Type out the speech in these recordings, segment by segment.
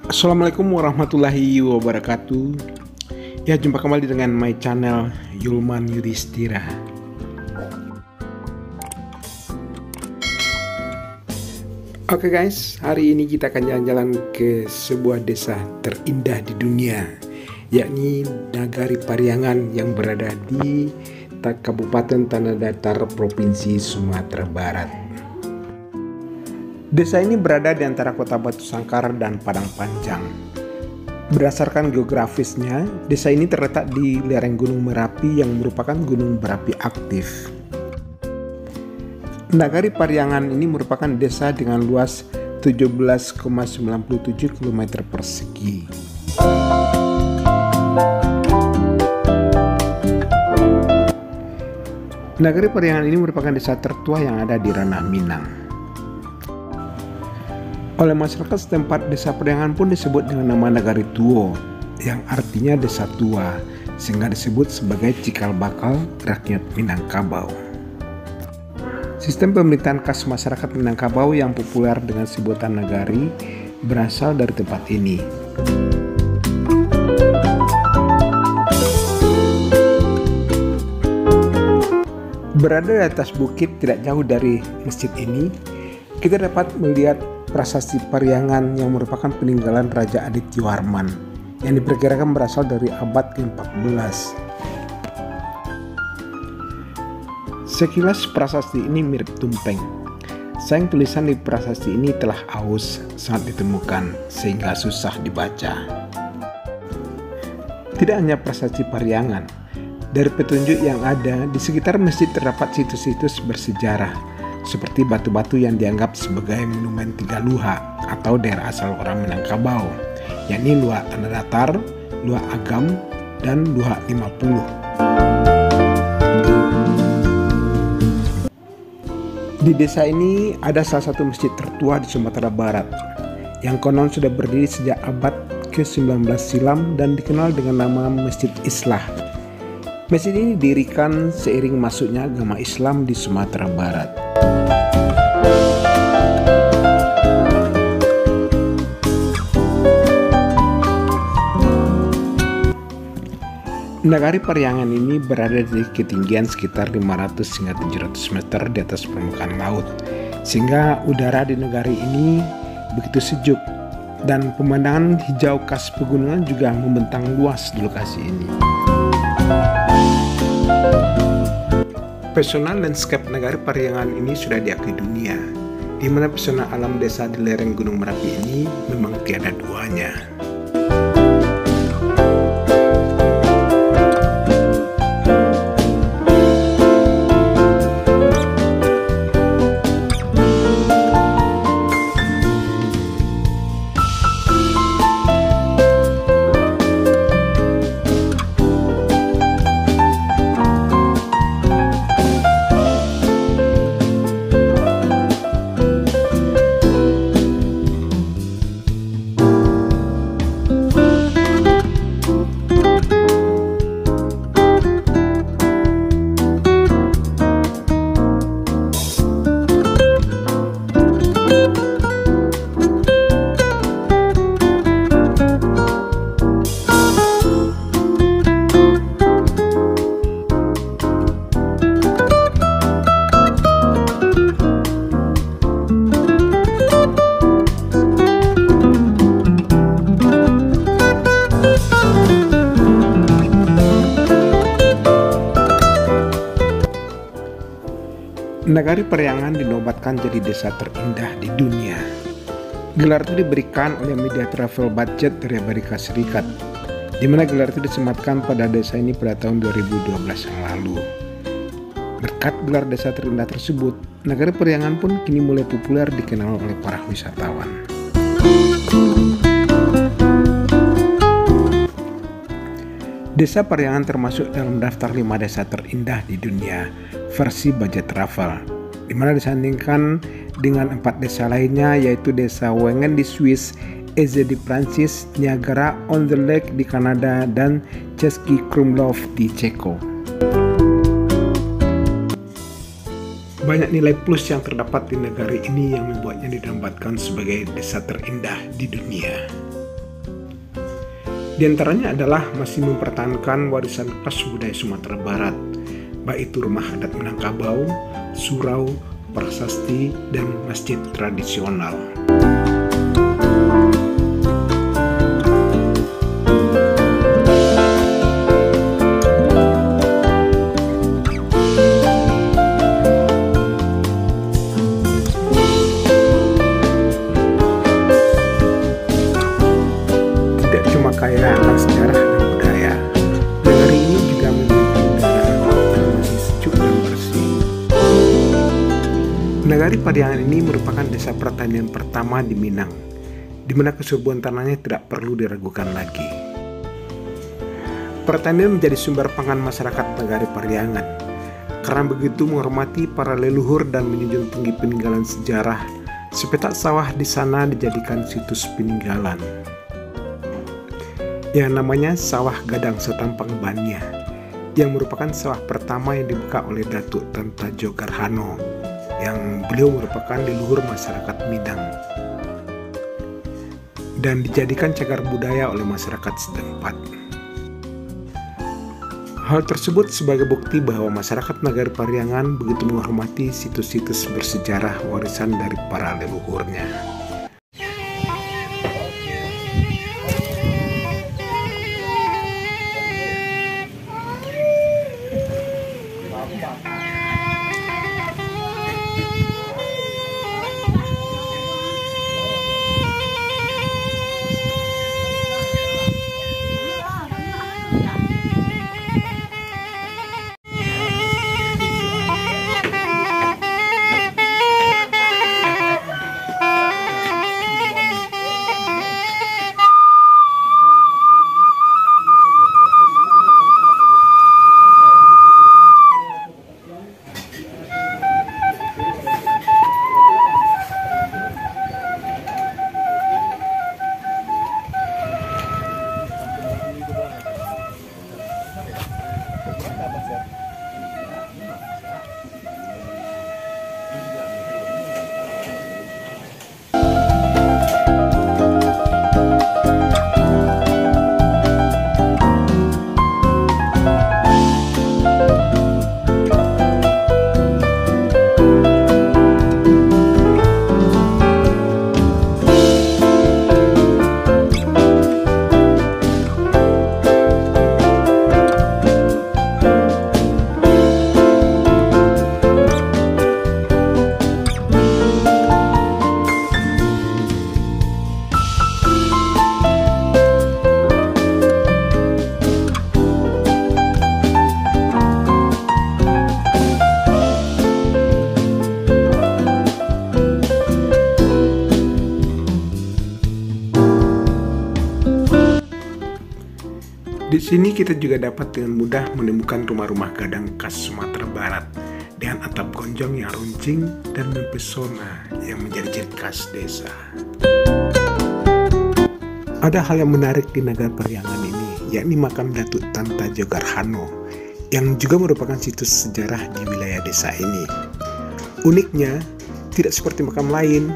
Assalamualaikum warahmatullahi wabarakatuh. Ya, jumpa kembali dengan my channel Yulman Yudhistira. Oke guys, hari ini kita akan jalan-jalan ke sebuah desa terindah di dunia, yakni Nagari Pariangan yang berada di Kabupaten Tanah Datar, Provinsi Sumatera Barat. Desa ini berada di antara kota Batu Sangkar dan Padang Panjang. Berdasarkan geografisnya, desa ini terletak di lereng Gunung Merapi yang merupakan gunung berapi aktif. Nagari Pariangan ini merupakan desa dengan luas 17,97 km persegi. Nagari Pariangan ini merupakan desa tertua yang ada di Ranah Minang. Oleh masyarakat setempat, desa Pariangan pun disebut dengan nama Nagari Tuo, yang artinya desa tua, sehingga disebut sebagai cikal bakal rakyat Minangkabau. Sistem pemerintahan khas masyarakat Minangkabau yang populer dengan sebutan Nagari berasal dari tempat ini. Berada di atas bukit tidak jauh dari masjid ini, kita dapat melihat prasasti Pariangan yang merupakan peninggalan Raja Adityawarman yang diperkirakan berasal dari abad ke-14. Sekilas prasasti ini mirip tumpeng. Sayang tulisan di prasasti ini telah aus saat ditemukan sehingga susah dibaca. Tidak hanya prasasti Pariangan, dari petunjuk yang ada di sekitar masjid terdapat situs-situs bersejarah seperti batu-batu yang dianggap sebagai monumen tiga luha atau daerah asal orang Minangkabau, yakni Luha Tanah Datar, Luha Agam, dan Luha 50. Di desa ini ada salah satu masjid tertua di Sumatera Barat yang konon sudah berdiri sejak abad ke-19 silam dan dikenal dengan nama Masjid Islah. Masjid ini didirikan seiring masuknya agama Islam di Sumatera Barat. Nagari Pariangan ini berada di ketinggian sekitar 500 hingga 700 meter di atas permukaan laut, sehingga udara di negari ini begitu sejuk dan pemandangan hijau khas pegunungan juga membentang luas di lokasi ini. Pesona landscape Nagari Pariangan ini sudah diakui dunia, di mana pesona alam desa di lereng Gunung Merapi ini memang tiada duanya. Nagari Pariangan dinobatkan jadi desa terindah di dunia. Gelar itu diberikan oleh media travel budget dari Amerika Serikat, di mana gelar itu disematkan pada desa ini pada tahun 2012 yang lalu. Berkat gelar desa terindah tersebut, Nagari Pariangan pun kini mulai populer dikenal oleh para wisatawan. Desa Pariangan termasuk dalam daftar 5 desa terindah di dunia versi budget travel, di mana disandingkan dengan 4 desa lainnya, yaitu Desa Wengen di Swiss, Eze di Prancis, Niagara on the Lake di Kanada, dan Český Krumlov di Ceko. Banyak nilai plus yang terdapat di negara ini yang membuatnya dinobatkan sebagai desa terindah di dunia. Di antaranya adalah masih mempertahankan warisan khas budaya Sumatera Barat, baik itu rumah adat Minangkabau, surau, prasasti, dan masjid tradisional. Kaya akan sejarah dan budaya, negari ini juga memiliki udara yang masih sejuk dan bersih. Nagari Pariangan ini merupakan desa pertanian pertama di Minang, di mana kesuburan tanahnya tidak perlu diragukan lagi. Pertanian menjadi sumber pangan masyarakat Nagari Pariangan, karena begitu menghormati para leluhur dan menjunjung tinggi peninggalan sejarah. Sepetak sawah di sana dijadikan situs peninggalan, yang namanya Sawah Gadang Setampang Banya, yang merupakan sawah pertama yang dibuka oleh Datuk Tan Tajo Garhano, yang beliau merupakan leluhur masyarakat Minang, dan dijadikan cagar budaya oleh masyarakat setempat. Hal tersebut sebagai bukti bahwa masyarakat Nagari Pariangan begitu menghormati situs-situs bersejarah warisan dari para leluhurnya. Di sini kita juga dapat dengan mudah menemukan rumah-rumah gadang khas Sumatera Barat dengan atap gonjong yang runcing dan mempesona yang menjadi ciri khas desa. Ada hal yang menarik di Nagari Pariangan ini, yakni makam Datuk Tan Tajo Garhano yang juga merupakan situs sejarah di wilayah desa ini. Uniknya, tidak seperti makam lain,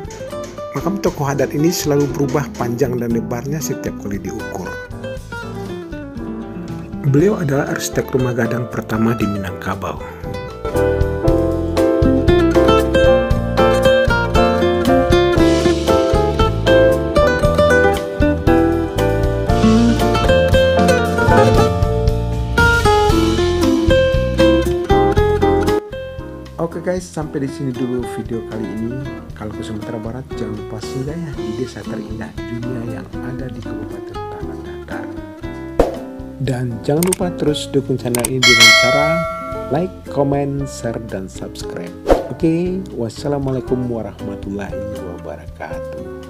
makam tokoh adat ini selalu berubah panjang dan lebarnya setiap kali diukur. Beliau adalah arsitek rumah gadang pertama di Minangkabau. Oke guys, sampai di sini dulu video kali ini. Kalau ke Sumatera Barat, jangan lupa singgah ya di desa terindah dunia yang ada di Kabupaten Tanah Datar. Dan jangan lupa terus dukung channel ini dengan cara like, comment, share, dan subscribe. Oke, wassalamualaikum warahmatullahi wabarakatuh.